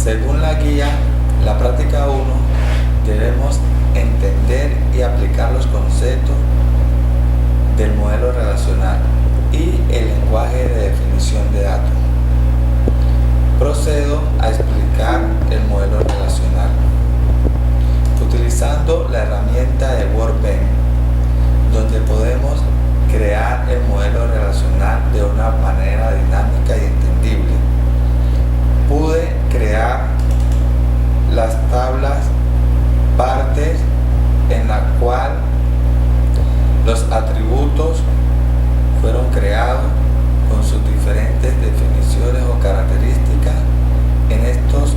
Según la guía, la práctica 1, debemos entender y aplicar los conceptos del modelo relacional y el lenguaje de definición de datos. Procedo a explicar el modelo relacional. Utilizando la herramienta de Workbench, donde podemos crear el modelo relacional de una manera dinámica y entendible, pude crear las tablas partes en la cual los atributos fueron creados con sus diferentes definiciones o características. En estos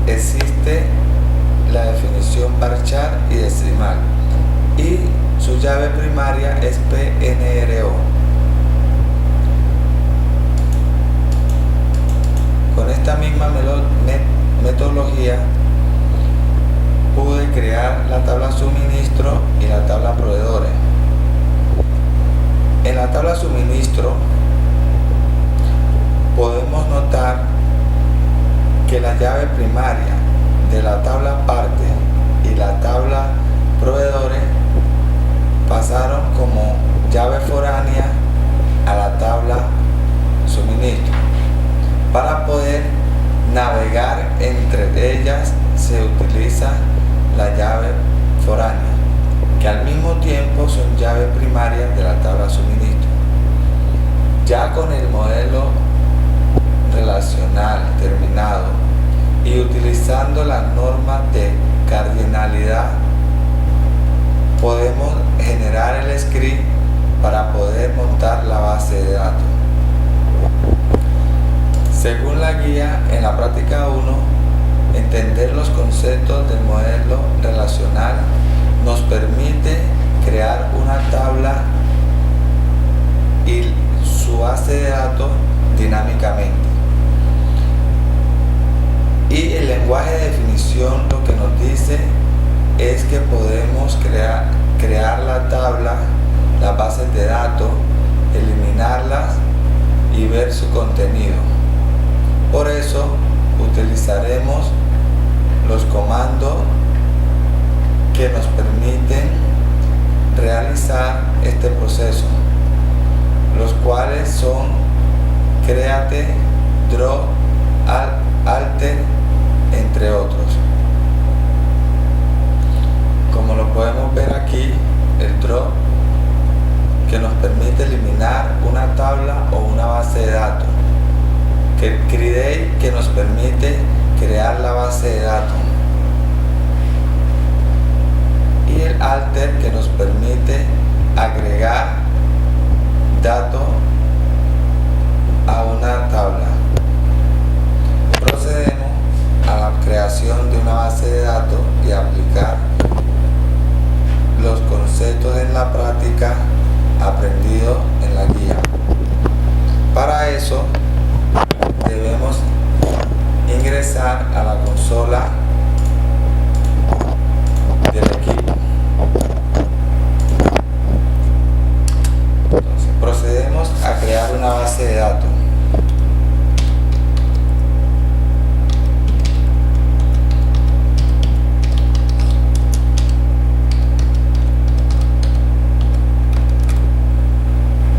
existe la definición varchar y decimal, y su llave primaria es PNRO. Con esta misma metodología pude crear la tabla suministro y la tabla proveedores. En la tabla suministro podemos notar que la llave primaria de la tabla parte y la tabla proveedores pasaron como llave foránea a la tabla suministro. Para poder navegar entre ellas se utiliza la llave foránea, que al mismo tiempo son llaves primarias de la tabla suministro. Ya con el modelo relacional terminado y utilizando las normas de cardinalidad, podemos generar el script para poder montar la base de datos. Según la guía, en la práctica 1, entender los conceptos del modelo relacional nos permite crear una tabla y su base de datos dinámicamente. Y el lenguaje de definición lo que nos dice es que podemos crear la tabla, las bases de datos, eliminarlas y ver su contenido. Por eso utilizaremos los comandos que nos permiten realizar este proceso, los cuales son create, draw, alter, entre otros. Como lo podemos ver aquí, el draw, que nos permite eliminar una tabla o una base de datos, el create, que nos permite crear la base de datos, y el alter, que nos permite agregar datos a una tabla. Procedemos a la creación de una base de datos y aplicar los conceptos en la práctica aprendidos en la guía. Para eso debemos ingresar a la consola del equipo. Entonces, procedemos a crear una base de datos.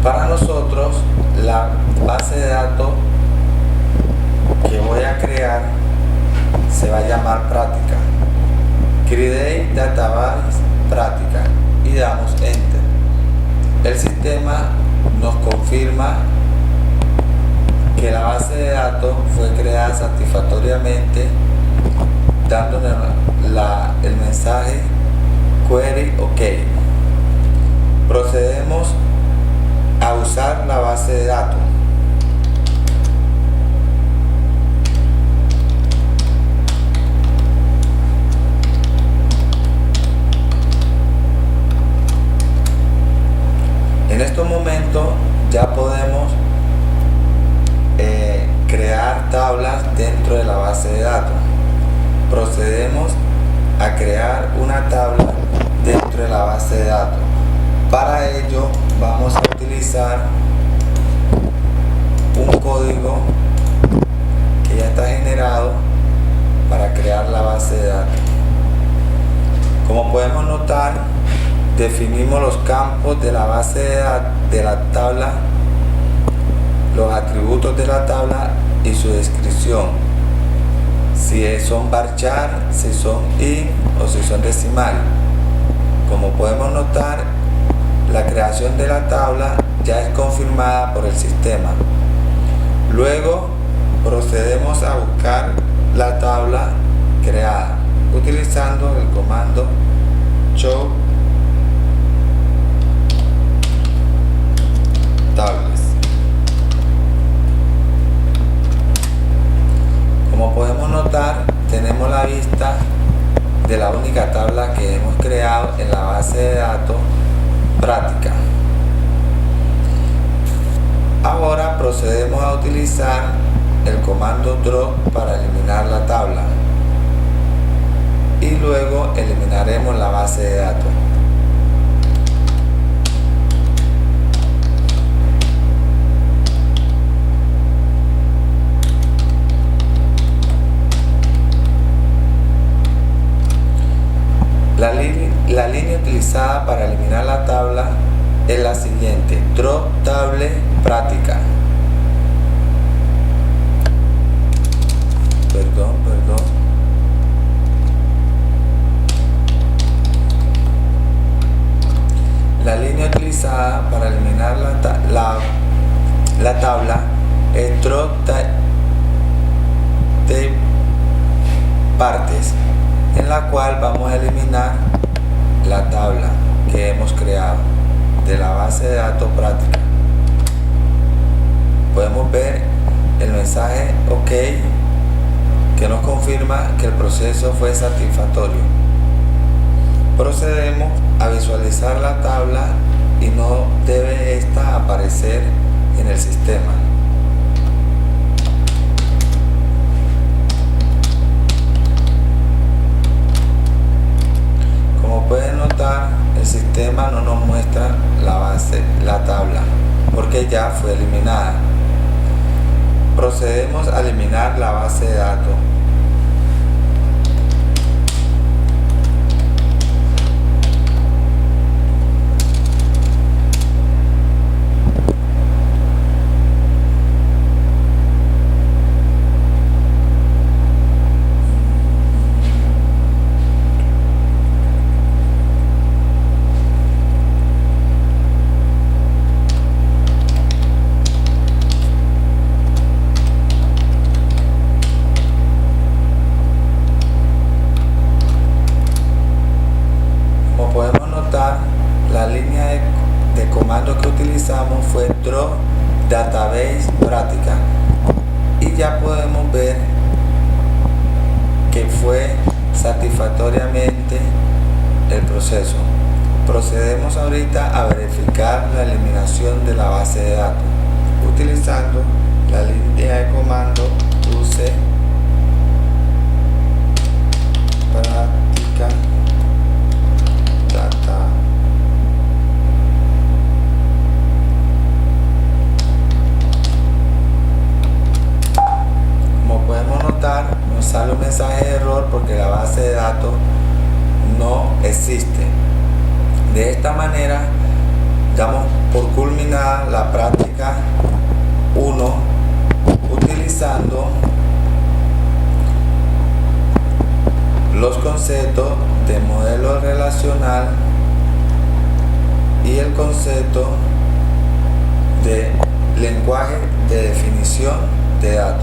Para nosotros, la base de datos que voy a crear se va a llamar práctica. Create Database Práctica y damos Enter. El sistema nos confirma que la base de datos fue creada satisfactoriamente, dándonos el mensaje Query OK. Procedemos a usar la base de datos. En estos momentos ya podemos crear tablas dentro de la base de datos. Procedemos a crear una tabla dentro de la base de datos. Para ello vamos a utilizar un código que ya está definimos los campos de la base de la tabla, los atributos de la tabla y su descripción, si son varchar, si son int o si son decimal. Como podemos notar, la creación de la tabla ya es confirmada por el sistema. Luego procedemos a buscar la tabla creada utilizando el comando show tables. Como podemos notar, tenemos la vista de la única tabla que hemos creado en la base de datos práctica. Ahora procedemos a utilizar el comando drop para eliminar la tabla y luego eliminaremos la base de datos. La línea utilizada para eliminar la tabla es la siguiente: drop table práctica. Perdón. La línea utilizada para eliminar la tabla es drop table partes, en la cual vamos a eliminar la tabla que hemos creado de la base de datos práctica. Podemos ver el mensaje OK que nos confirma que el proceso fue satisfactorio. Procedemos a visualizar la tabla y no debe esta aparecer en el sistema. Como pueden notar, el sistema no nos muestra la tabla, porque ya fue eliminada. Procedemos a eliminar la base de datos. La línea de comando que utilizamos fue drop database práctica y ya podemos ver que fue satisfactoriamente el proceso. Procedemos ahorita a verificar la eliminación de la base de datos utilizando la línea de comando use práctica data. Como podemos notar, nos sale un mensaje de error porque la base de datos no existe. De esta manera damos por culminada la práctica 1 utilizando los conceptos de modelo relacional y el concepto de lenguaje de definición de datos.